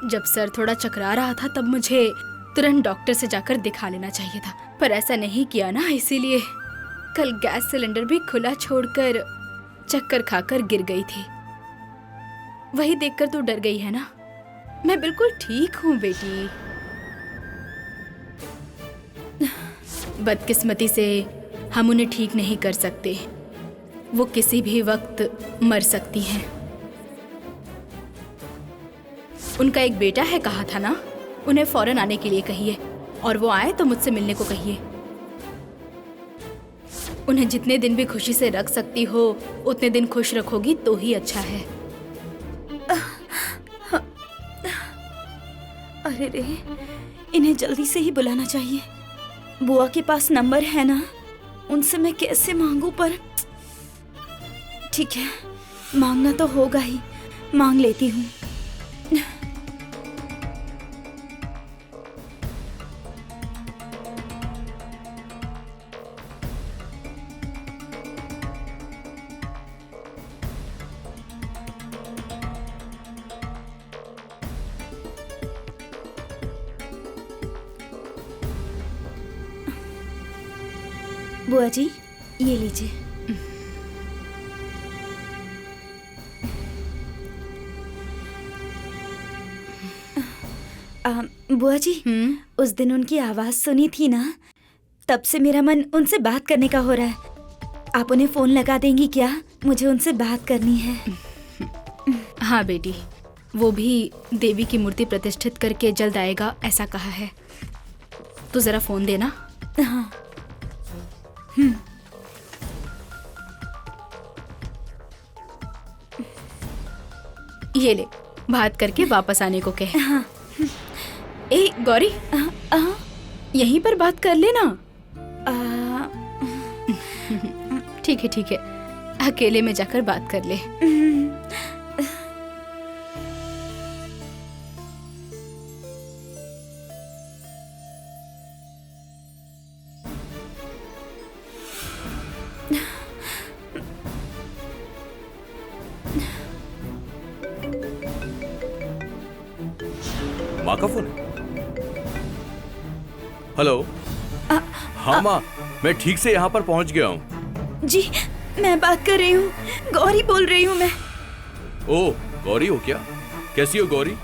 जब सर थोड़ा चकरा रहा था तब मुझे तुरंत डॉक्टर से जाकर दिखा लेना चाहिए था, पर ऐसा नहीं किया ना, इसीलिए कल गैस सिलेंडर भी खुला छोड़कर चक्कर खाकर गिर गई थी। वही देखकर तू डर गई है ना? मैं बिल्कुल ठीक हूँ बेटी। बदकिस्मती से हम उन्हें ठीक नहीं कर सकते, वो किसी भी वक्त मर सकती हैं। उनका एक बेटा है कहा था ना, उन्हें फौरन आने के लिए कहिए, और वो आए तो मुझसे मिलने को कहिए। उन्हें जितने दिन भी खुशी से रख सकती हो उतने दिन खुश रखोगी तो ही अच्छा है। अरे रे, इन्हें जल्दी से ही बुलाना चाहिए। बुआ के पास नंबर है ना, उनसे मैं कैसे मांगू, पर ठीक है, मांगना तो होगा ही, मांग लेती हूँ। बुआ जी, ये लीजिए। बुआ जी, उस दिन उनकी आवाज सुनी थी ना, तब से मेरा मन उनसे बात करने का हो रहा है। आप उन्हें फोन लगा देंगी क्या? मुझे उनसे बात करनी है। हाँ बेटी, वो भी देवी की मूर्ति प्रतिष्ठित करके जल्द आएगा ऐसा कहा है। तो जरा फोन देना। हाँ। ये ले, बात करके वापस आने को कहे। हाँ। ए गौरी, यहीं पर बात कर लेना। ठीक है ठीक है, अकेले में जाकर बात कर ले। माँ का फोन है? हेलो। हाँ माँ, मैं ठीक से यहाँ पर पहुँच गया हूँ। जी, मैं बात कर रही हूँ, गौरी बोल रही हूँ मैं। ओह, गौरी हो क्या? कैसी हो गौरी?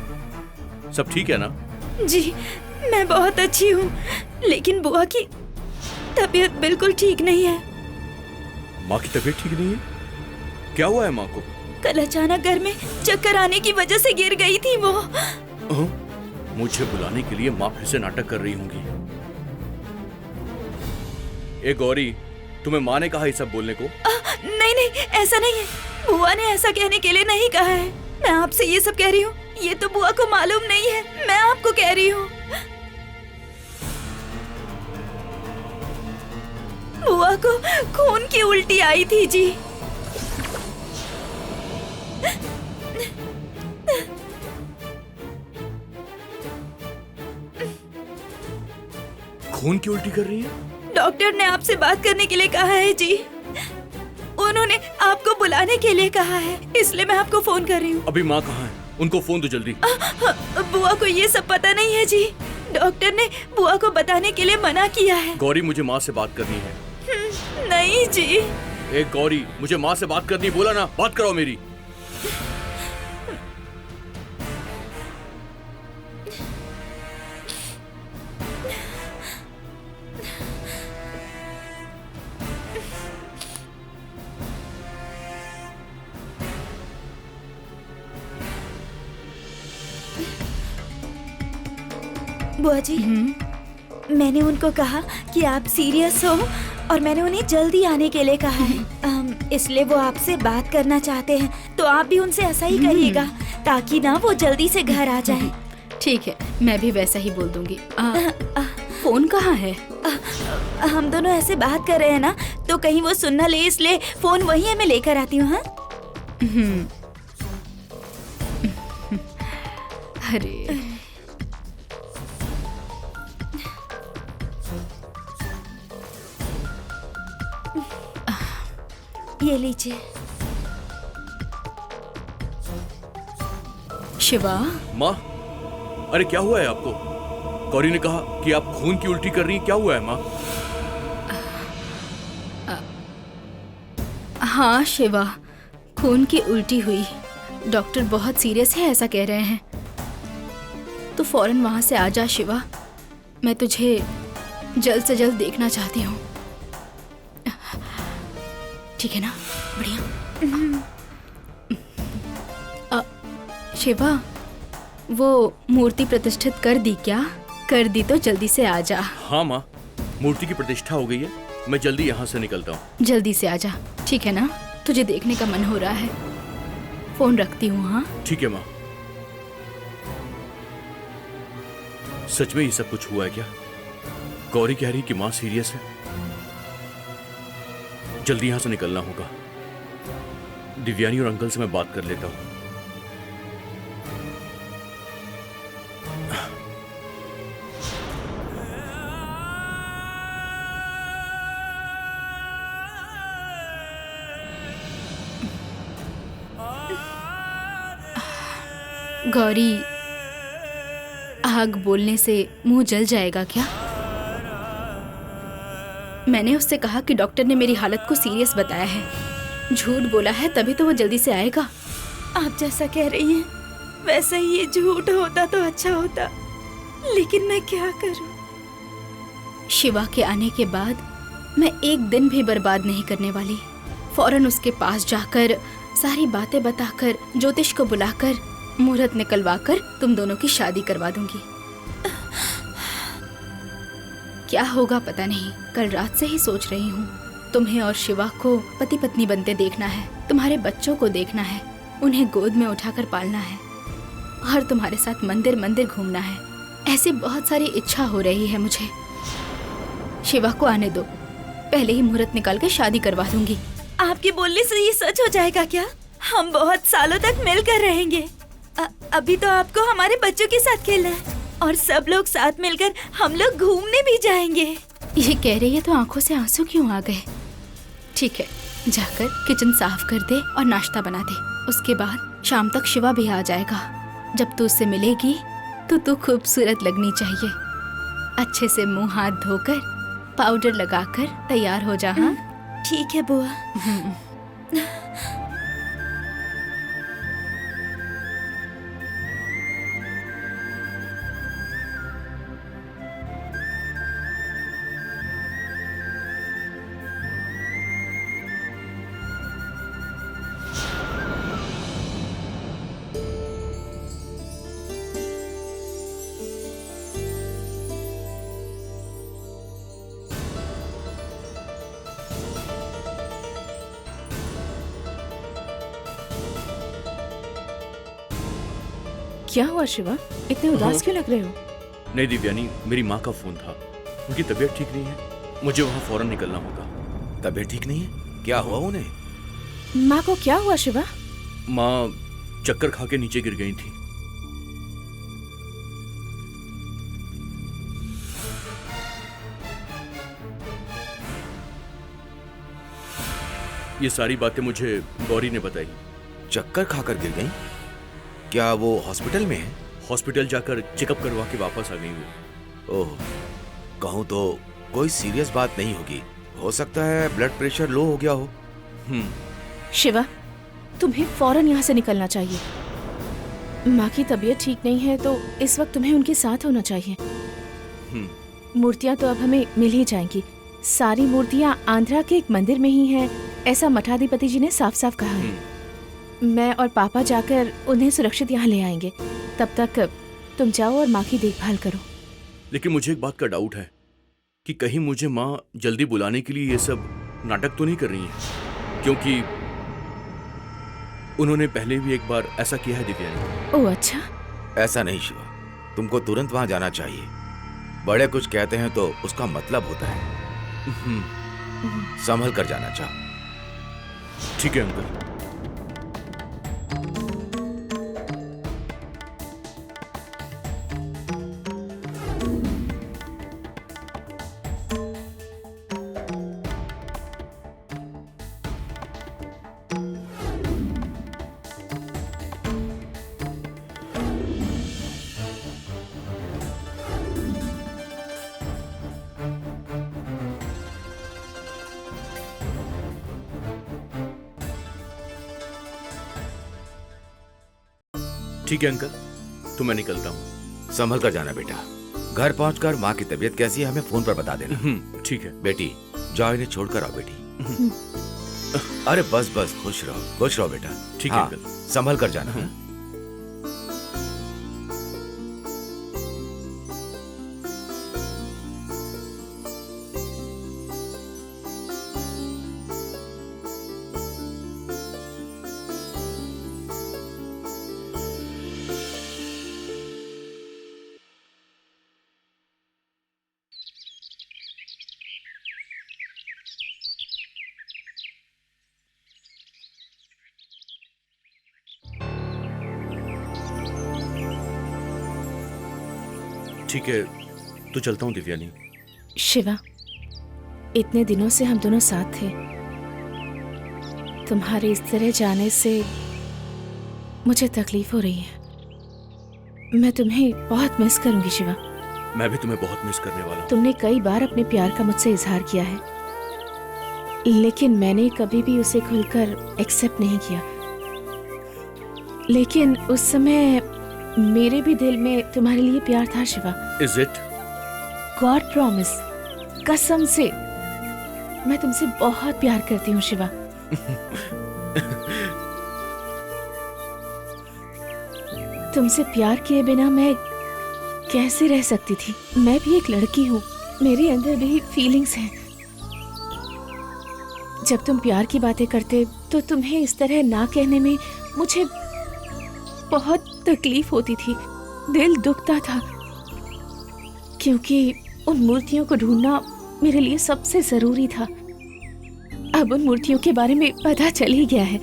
सब ठीक है ना? जी, मैं बहुत अच्छी हूँ, लेकिन बुआ की तबीयत बिल्कुल ठीक नहीं है। माँ की तबीयत ठीक नहीं है? क्या हुआ है माँ को? कल अचानक घर में चक्कर आने की वजह से गिर गई थी वो। मुझे बुलाने के लिए माँ फिर से नाटक कर रही होंगी। ए गौरी, तुम्हें माँ ने कहा ये सब बोलने को? नहीं नहीं, ऐसा नहीं है, बुआ ने ऐसा कहने के लिए नहीं कहा है। मैं आपसे ये सब कह रही हूँ, ये तो बुआ को मालूम नहीं है, मैं आपको कह रही हूँ। बुआ को खून की उल्टी आई थी जी। खून की उल्टी कर रही है? डॉक्टर ने आपसे बात करने के लिए कहा है जी। उन्होंने आपको बुलाने के लिए कहा है, इसलिए मैं आपको फोन कर रही हूँ। अभी माँ कहाँ है? उनको फोन दो जल्दी। बुआ को ये सब पता नहीं है जी, डॉक्टर ने बुआ को बताने के लिए मना किया है। गौरी, मुझे माँ से बात करनी है। नहीं जी। ए गौरी, मुझे माँ से बात करनी, बोला ना, बात कराओ मेरी। बुआ जी, मैंने उनको कहा कि आप सीरियस हो और मैंने उन्हें जल्दी आने के लिए कहा है, इसलिए वो आपसे बात करना चाहते हैं। तो आप भी उनसे ऐसा ही करिएगा ताकि ना वो जल्दी से घर आ जाए। ठीक है, मैं भी वैसा ही बोल दूंगी। फोन कहाँ है? हम दोनों ऐसे बात कर रहे हैं ना, तो कहीं वो सुन ना ले, इसलिए फोन वही है, मैं लेकर आती हूँ। हाँ, अरे ये लीजिए। शिवा, माँ, अरे क्या हुआ है आपको? गौरी ने कहा कि आप खून की उल्टी कर रही हैं। क्या हुआ है माँ? हाँ शिवा, खून की उल्टी हुई। डॉक्टर बहुत सीरियस है ऐसा कह रहे हैं। तो फौरन वहां से आ जा शिवा, मैं तुझे जल्द से जल्द देखना चाहती हूँ। ठीक है ना? बढ़िया। शिवा, वो मूर्ति प्रतिष्ठित कर दी क्या? कर दी तो जल्दी से आ जा। हाँ माँ, मूर्ति की प्रतिष्ठा हो गई है। मैं जल्दी यहाँ से निकलता हूँ। जल्दी से आ जा, ठीक है ना? तुझे देखने का मन हो रहा है। फोन रखती हूँ। हाँ ठीक है माँ। सच में ये सब कुछ हुआ है क्या? गौरी कह रही कि माँ सीरियस है। जल्दी यहाँ से निकलना होगा। दिव्यानी और अंकल से मैं बात कर लेता हूँ। गौरी, आग बोलने से मुंह जल जाएगा क्या? मैंने उससे कहा कि डॉक्टर ने मेरी हालत को सीरियस बताया है। झूठ बोला है तभी तो वो जल्दी से आएगा। आप जैसा कह रही हैं वैसा ही ये झूठ होता तो अच्छा होता, लेकिन मैं क्या करूं? शिवा के आने के बाद मैं एक दिन भी बर्बाद नहीं करने वाली। फौरन उसके पास जाकर सारी बातें बताकर, ज्योतिष को बुलाकर, मुहूर्त निकलवाकर तुम दोनों की शादी करवा दूंगी। क्या होगा पता नहीं। कल रात से ही सोच रही हूँ। तुम्हें और शिवा को पति पत्नी बनते देखना है, तुम्हारे बच्चों को देखना है, उन्हें गोद में उठाकर पालना है और तुम्हारे साथ मंदिर मंदिर घूमना है। ऐसी बहुत सारी इच्छा हो रही है मुझे। शिवा को आने दो, पहले ही मुहूर्त निकाल कर शादी करवा दूंगी। आपके बोलने से ये सच हो जाएगा क्या? हम बहुत सालों तक मिलकर रहेंगे। अभी तो आपको हमारे बच्चों के साथ खेलना है और सब लोग साथ मिलकर हम लोग घूमने भी जाएंगे। ये कह रही है तो आंखों से आंसू क्यों आ गए? ठीक है, जाकर किचन साफ कर दे और नाश्ता बना दे। उसके बाद शाम तक शिवा भी आ जाएगा। जब तू उससे मिलेगी तो तू खूबसूरत लगनी चाहिए। अच्छे से मुंह हाथ धोकर पाउडर लगाकर तैयार हो जा। हाँ ठीक है बुआ। क्या हुआ शिवा, इतने उदास क्यों लग रहे हो? नहीं दिव्यानी, मेरी माँ का फोन था। उनकी तबीयत ठीक नहीं है, मुझे वहाँ फौरन निकलना होगा। तबीयत ठीक नहीं है? क्या हुआ उन्हें? माँ को क्या हुआ शिवा? माँ चक्कर खा के नीचे गिर गई थी। ये सारी बातें मुझे गौरी ने बताई। चक्कर खाकर गिर गई? क्या वो हॉस्पिटल में है? हॉस्पिटल जाकर चेकअप करवा के वापस आ गई वो। ओह, कहूँ तो कोई सीरियस बात नहीं होगी। हो सकता है ब्लड प्रेशर लो हो गया हो। शिवा, तुम्हें फौरन यहाँ से निकलना चाहिए। माँ की तबीयत ठीक नहीं है तो इस वक्त तुम्हें उनके साथ होना चाहिए। मूर्तियाँ तो अब हमें मिल ही जाएंगी। सारी मूर्तियाँ आंध्रा के एक मंदिर में ही हैं, ऐसा मठाधिपति जी ने साफ साफ कहा है। मैं और पापा जाकर उन्हें सुरक्षित यहाँ ले आएंगे। तब तक तुम जाओ और माँ की देखभाल करो। लेकिन मुझे एक बात का डाउट है कि कहीं मुझे माँ जल्दी बुलाने के लिए ये सब नाटक तो नहीं कर रही है, क्योंकि उन्होंने पहले भी एक बार ऐसा किया है दिव्यानी। ओह अच्छा। ऐसा नहीं शिवा, तुमको तुरंत वहाँ जाना चाहिए। बड़े कुछ कहते हैं तो उसका मतलब होता है। संभल कर जाना चाहो। ठीक है अंकल। ठीक है अंकल, तो मैं निकलता हूँ। संभल कर जाना बेटा। घर पहुंचकर माँ की तबीयत कैसी है हमें फोन पर बता देना। ठीक है। बेटी जाओ, इन्हें छोड़कर आओ बेटी। अरे बस बस, खुश रहो बेटा। ठीक है अंकल। संभल कर जाना। हाँ? ठीक है, तो चलता हूँ दिव्यानी। शिवा, इतने दिनों से हम दोनों साथ थे। तुम्हारे इस तरह जाने से मुझे तकलीफ हो रही है। मैं तुम्हें बहुत मिस करूंगी शिवा। मैं भी तुम्हें बहुत मिस करने वाला हूँ। तुमने कई बार अपने प्यार का मुझसे इजहार किया है, लेकिन मैंने कभी भी उसे खुलकर एक्सेप्ट नहीं किया। लेकिन उस समय मेरे भी दिल में तुम्हारे लिए प्यार था Shiva. Is it? God promise, कसम से मैं तुमसे बहुत प्यार करती हूँ शिवा। तुमसे प्यार किए बिना मैं कैसे रह सकती थी? मैं भी एक लड़की हूँ, मेरे अंदर भी फीलिंग्स हैं। जब तुम प्यार की बातें करते तो तुम्हें इस तरह ना कहने में मुझे बहुत तकलीफ होती थी, दिल दुखता था, क्योंकि उन मूर्तियों को ढूंढना मेरे लिए सबसे जरूरी था। अब उन मूर्तियों के बारे में पता चल ही गया है।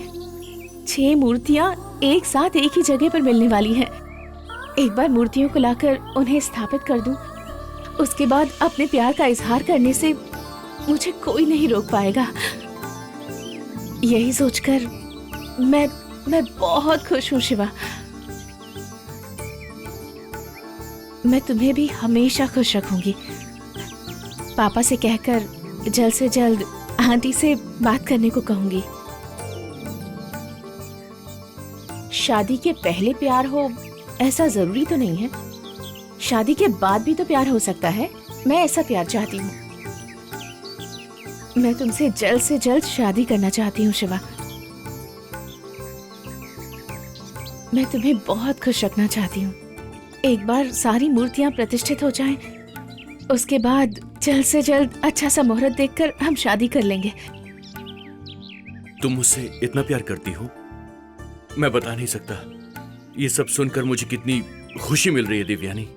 6 मूर्तियां एक साथ एक ही जगह पर मिलने वाली हैं। एक बार मूर्तियों को लाकर उन्हें स्थापित कर दूं, उसके बाद अपने प्यार का इजहार करने से मुझे कोई नहीं रोक पाएगा। यही सोचकर मैं बहुत खुश हूँ शिवा। मैं तुम्हें भी हमेशा खुश रखूंगी। पापा से कहकर जल्द से जल्द आंटी से बात करने को कहूंगी। शादी के पहले प्यार हो ऐसा जरूरी तो नहीं है, शादी के बाद भी तो प्यार हो सकता है। मैं ऐसा प्यार चाहती हूँ। मैं तुमसे जल्द से जल्द शादी करना चाहती हूँ शिवा। मैं तुम्हें बहुत खुश रखना चाहती हूँ। एक बार सारी मूर्तियां प्रतिष्ठित हो जाएं, उसके बाद जल्द से जल्द अच्छा सा मुहूर्त देखकर हम शादी कर लेंगे। तुम मुझसे इतना प्यार करती हो, मैं बता नहीं सकता। ये सब सुनकर मुझे कितनी खुशी मिल रही है दिव्यानी।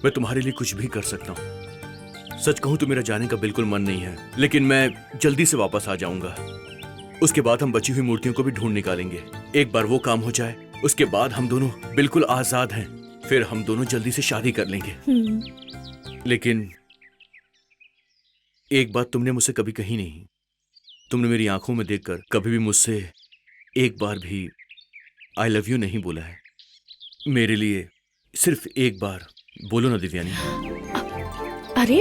मैं तुम्हारे लिए कुछ भी कर सकता हूँ। सच कहूं तो मेरा जाने का बिल्कुल मन नहीं है, लेकिन मैं जल्दी से वापस आ जाऊंगा। उसके बाद हम बची हुई मूर्तियों को भी ढूंढ निकालेंगे। एक बार वो काम हो जाए, उसके बाद हम दोनों बिल्कुल आजाद हैं। फिर हम दोनों जल्दी से शादी कर लेंगे। लेकिन एक बात तुमने मुझसे कभी कही नहीं। तुमने मेरी आंखों में देखकर कभी भी मुझसे एक बार भी आई लव यू नहीं बोला है। मेरे लिए सिर्फ एक बार बोलो ना दिव्यानी। अरे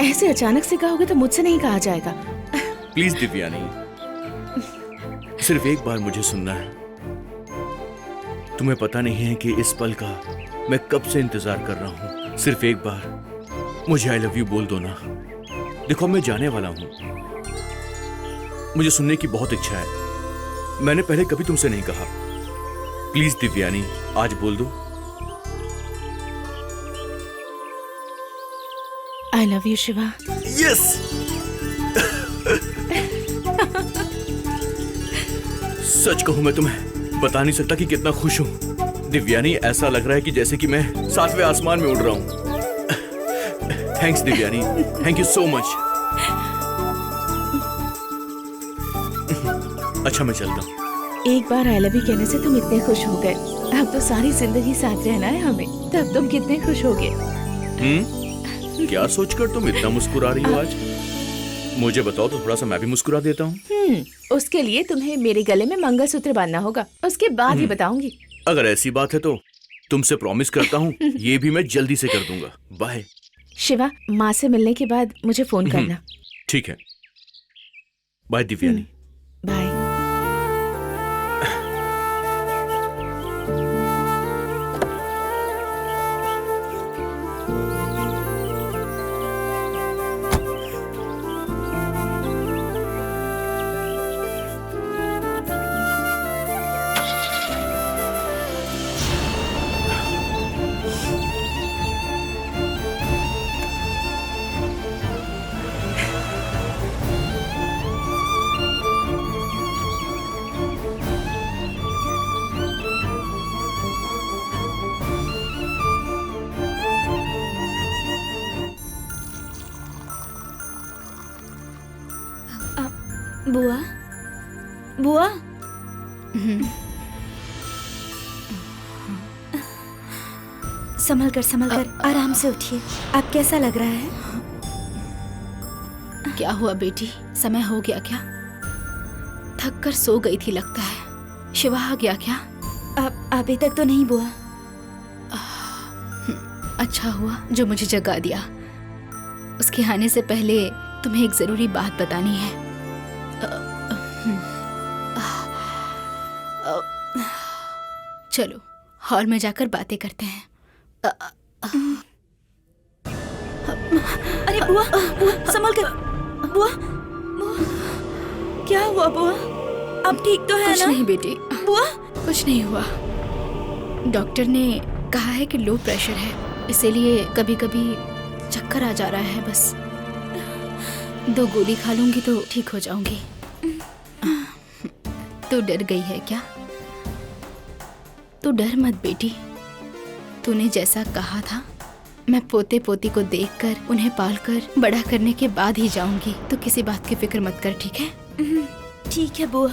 ऐसे अचानक से कहोगे तो मुझसे नहीं कहा जाएगा। प्लीज दिव्यानी, सिर्फ एक बार मुझे सुनना है। तुम्हें पता नहीं है कि इस पल का मैं कब से इंतजार कर रहा हूं। सिर्फ एक बार मुझे आई लव यू बोल दो ना। देखो मैं जाने वाला हूं, मुझे सुनने की बहुत इच्छा है। मैंने पहले कभी तुमसे नहीं कहा। प्लीज दिव्यानी, आज बोल दो। I love you Shiva. Yes. सच कहूं मैं तुम्हें बता नहीं सकता कि कितना खुश हूं दिव्यानी। ऐसा लग रहा है कि जैसे कि मैं 7वें आसमान में उड़ रहा हूं। Thanks Divyani, thank you so much. अच्छा मैं चलता हूं। एक बार आई लव यू कहने से तुम इतने खुश हो गए, अब तो सारी जिंदगी साथ रहना है हमें। तब तुम कितने खुश होगे। क्या सोचकर तुम इतना मुस्कुरा रही हो आज? मुझे बताओ तो थोड़ा सा मैं भी मुस्कुरा देता हूँ। उसके लिए तुम्हें मेरे गले में मंगलसूत्र बांधना होगा, उसके बाद ही बताऊंगी। अगर ऐसी बात है तो तुमसे प्रॉमिस करता हूँ ये भी मैं जल्दी से कर दूंगा। बाय। शिवा, माँ से मिलने के बाद मुझे फोन करना। ठीक है, बाय दिव्यानी। बाय। बुआ, बुआ, संभल कर आराम से उठिए। आप कैसा लग रहा है? क्या हुआ बेटी, समय हो गया क्या? थक कर सो गई थी लगता है। शिवा आ गया क्या? अभी तक तो नहीं बुआ। अच्छा हुआ जो मुझे जगा दिया। उसके आने से पहले तुम्हें एक जरूरी बात बतानी है। चलो हॉल में जाकर बातें करते हैं। अरे बुआ, बुआ संभल कर। बुआ, क्या हुआ बुआ? अब ठीक तो है कुछ ना? नहीं बेटी, बुआ, कुछ नहीं हुआ। डॉक्टर ने कहा है कि लो प्रेशर है, इसीलिए कभी कभी चक्कर आ जा रहा है। बस 2 गोली खा लूंगी तो ठीक हो जाऊंगी। तू डर गई है क्या? तू डर मत बेटी। तूने जैसा कहा था, मैं पोते पोती को देखकर उन्हें पालकर बड़ा करने के बाद ही जाऊंगी। तो किसी बात की फिक्र मत कर, ठीक है? ठीक है बुआ,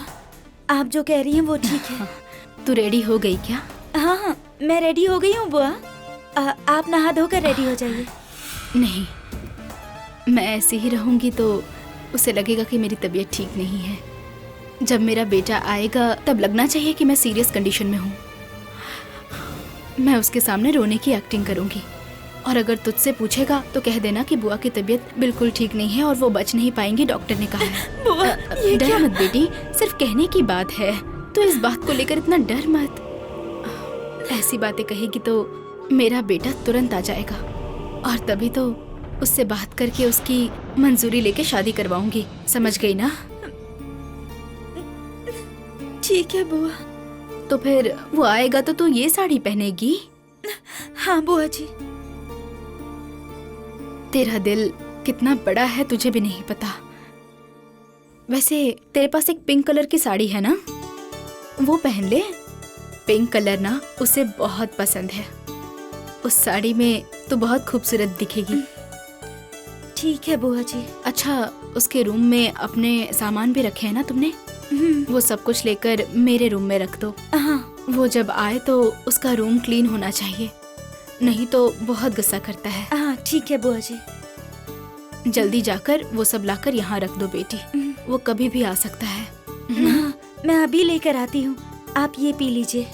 आप जो कह रही हैं वो ठीक है। तू रेडी हो गई क्या? हाँ, मैं रेडी हो गई हूँ बुआ। आप नहा धोकर रेडी हो जाइए। नहीं, मैं ऐसे ही रहूंगी तो उसे लगेगा कि मेरी तबीयत ठीक नहीं है। जब मेरा बेटा आएगा तब लगना चाहिए कि मैं सीरियस कंडीशन में हूँ। मैं उसके सामने रोने की एक्टिंग करूंगी, और अगर तुझसे पूछेगा तो कह देना कि बुआ की तबीयत बिल्कुल ठीक नहीं है और वो बच नहीं पाएंगी, डॉक्टर ने कहा है। बुआ, ये डर क्या? मत बेटी, सिर्फ कहने की बात है। तो इस बात को लेकर इतना डर मत। ऐसी बातें कहेगी तो मेरा बेटा तुरंत आ जाएगा, और तभी तो उससे बात करके उसकी मंजूरी लेके शादी करवाऊंगी। समझ गई ना? ठीक है बुआ। तो फिर वो आएगा तो तू ये साड़ी पहनेगी? हाँ बुआ जी। तेरा दिल कितना बड़ा है तुझे भी नहीं पता। वैसे तेरे पास एक पिंक कलर की साड़ी है ना, वो पहन ले। पिंक कलर ना उसे बहुत पसंद है। उस साड़ी में तो बहुत खूबसूरत दिखेगी। ठीक है बुआ जी। अच्छा, उसके रूम में अपने सामान भी रखे हैं ना तुमने? वो सब कुछ लेकर मेरे रूम में रख दो। हाँ, वो जब आए तो उसका रूम क्लीन होना चाहिए, नहीं तो बहुत गुस्सा करता है। हाँ ठीक है बुआ जी। जल्दी जाकर वो सब लाकर यहाँ रख दो बेटी, वो कभी भी आ सकता है। हाँ, मैं अभी लेकर आती हूँ, आप ये पी लीजिए।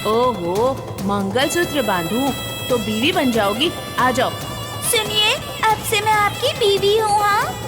ओहो, मंगलसूत्र बांधूं तो बीवी बन जाओगी? आ जाओ। सुनिए, अब से मैं आपकी बीवी हूँ। हाँ,